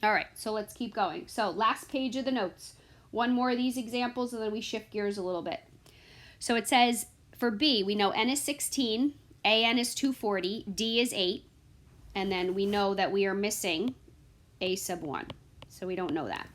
All right, so let's keep going. So last page of the notes. One more of these examples and then we shift gears a little bit. So it says for B, we know n is 16, an is 240, d is 8, and then we know that we are missing a sub 1. So we don't know that.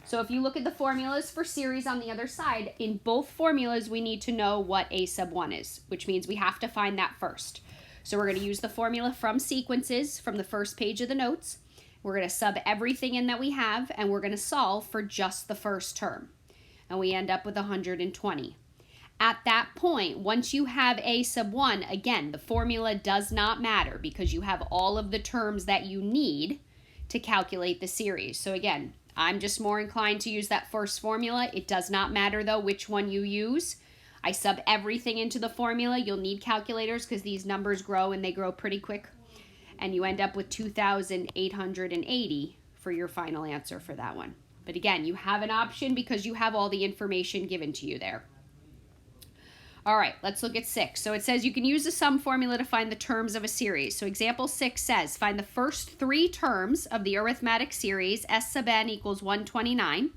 So if you look at the formulas for series on the other side, in both formulas we need to know what a sub 1 is, which means we have to find that first. So we're going to use the formula from sequences from the first page of the notes. We're going to sub everything in that we have, and we're going to solve for just the first term. And we end up with 120. At that point, once you have a sub 1, again, the formula does not matter because you have all of the terms that you need to calculate the series. So again, I'm just more inclined to use that first formula. It does not matter, though, which one you use. I sub everything into the formula. You'll need calculators because these numbers grow and they grow pretty quick. And you end up with 2,880 for your final answer for that one. But again, you have an option because you have all the information given to you there. All right, let's look at 6. So it says you can use the sum formula to find the terms of a series. So example 6 says, find the first 3 terms of the arithmetic series S sub n equals 129.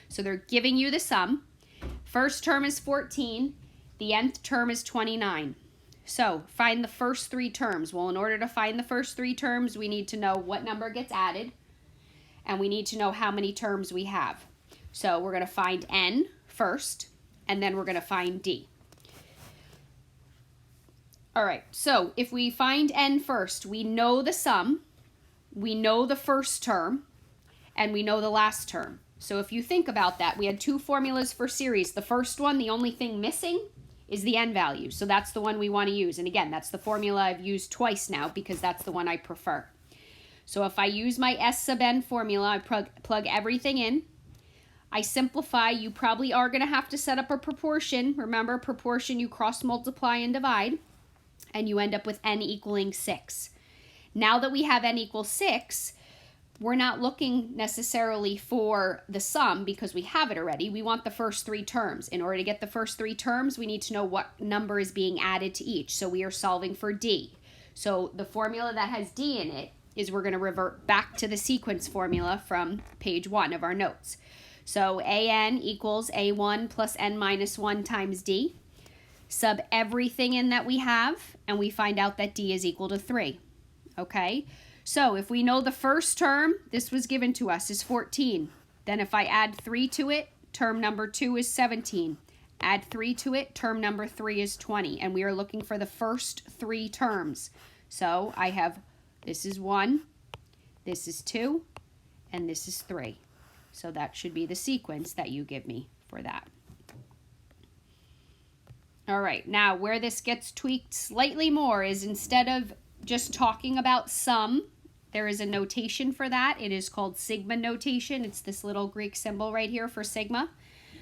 So they're giving you the sum. First term is 14. The nth term is 29. So find the first 3 terms. Well, in order to find the first 3 terms, we need to know what number gets added, and we need to know how many terms we have. So we're going to find n first, and then we're going to find d. All right, so if we find n first, we know the sum, we know the first term, and we know the last term. So if you think about that, we had 2 formulas for series. The first one, the only thing missing is the n value. So that's the one we want to use. And again, that's the formula I've used twice now because that's the one I prefer. So if I use my S sub n formula, I plug everything in. I simplify. You probably are going to have to set up a proportion. Remember, proportion, you cross multiply and divide, and you end up with n equaling 6. Now that we have n equals 6, we're not looking necessarily for the sum because we have it already. We want the first 3 terms. In order to get the first 3 terms, we need to know what number is being added to each. So we are solving for d. So the formula that has d in it is we're going to revert back to the sequence formula from page 1 of our notes. So an equals a1 plus n minus 1 times d. Sub everything in that we have, and we find out that d is equal to 3. Okay? So if we know the first term, this was given to us, is 14. Then if I add 3 to it, term number 2 is 17. Add 3 to it, term number 3 is 20. And we are looking for the first 3 terms. So I have, this is 1, this is 2, and this is 3. So that should be the sequence that you give me for that. All right, now where this gets tweaked slightly more is instead of just talking about sum, there is a notation for that. It is called sigma notation. It's this little Greek symbol right here for sigma.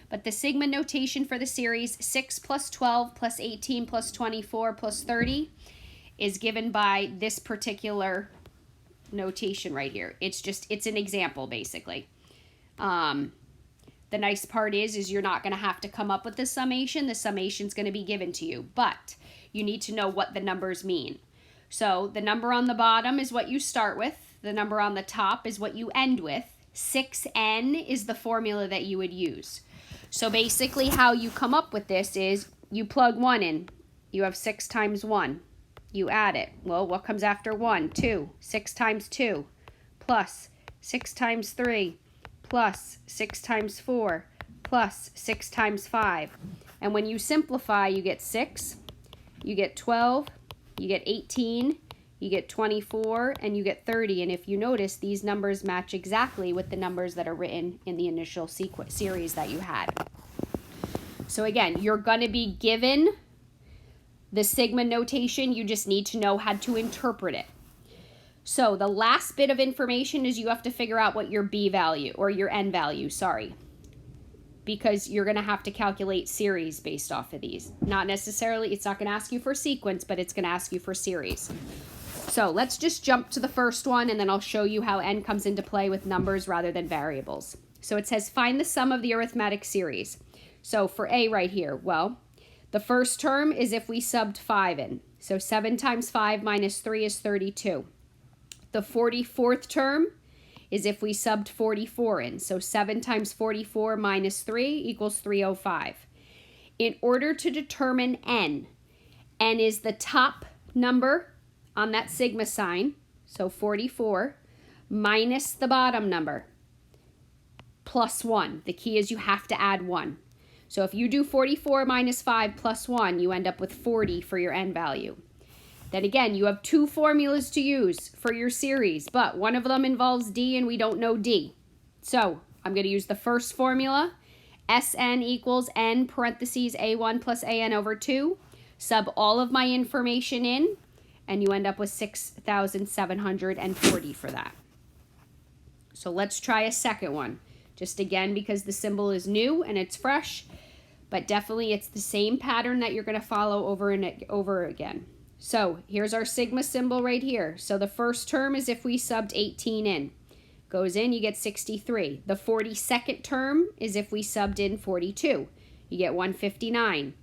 But the sigma notation for the series 6 plus 12 plus 18 plus 24 plus 30 is given by this particular notation right here. It's an example basically. The nice part is you're not going to have to come up with the summation. The summation is going to be given to you, but you need to know what the numbers mean. So the number on the bottom is what you start with. The number on the top is what you end with. 6n is the formula that you would use. So basically how you come up with this is you plug 1 in. You have 6 times 1. You add it. Well, what comes after 1? 2. 6 times 2 plus 6 times 3 plus 6 times 4 plus 6 times 5. And when you simplify, you get 6, you get 12, you get 18, you get 24, and you get 30. And if you notice, these numbers match exactly with the numbers that are written in the initial series that you had. So again, you're going to be given the sigma notation. You just need to know how to interpret it. So the last bit of information is you have to figure out what your b value, or your n value, sorry, because you're going to have to calculate series based off of these. Not necessarily, it's not going to ask you for sequence, but it's going to ask you for series. So let's just jump to the first one, and then I'll show you how n comes into play with numbers rather than variables. So it says find the sum of the arithmetic series. So for a right here, well, the first term is if we subbed 5 in. So 7 times 5 minus 3 is 32. The 44th term is if we subbed 44 in. So 7 times 44 minus 3 equals 305. In order to determine n is the top number on that sigma sign, so 44, minus the bottom number, plus 1. The key is you have to add 1. So if you do 44 minus 5 plus 1, you end up with 40 for your n value. Then again, you have 2 formulas to use for your series, but one of them involves d and we don't know d. So I'm going to use the first formula, Sn equals n parentheses a1 plus an over 2. Sub all of my information in, and you end up with 6,740 for that. So let's try a second one. Just again, because the symbol is new and it's fresh, but definitely it's the same pattern that you're going to follow over and over again. So here's our sigma symbol right here. So the first term is if we subbed 18 in. Goes in, you get 63. The 42nd term is if we subbed in 42. You get 159.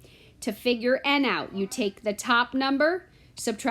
To figure n out, you take the top number, subtract